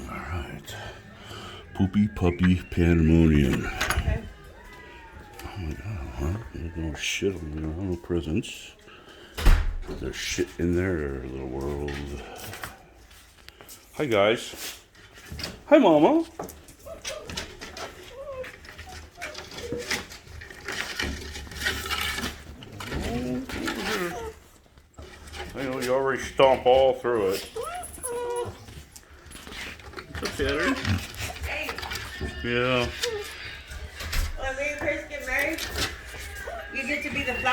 Alright. Poopy puppy pandemonium. Okay. Oh my god, huh? There's no shit on there, no presents. There's shit in their little world. Hi guys. Hi mama. I know you already stomp all through it. What's up, Daddy? Hey, Yeah. when me and Chris get married, you get to be the flower.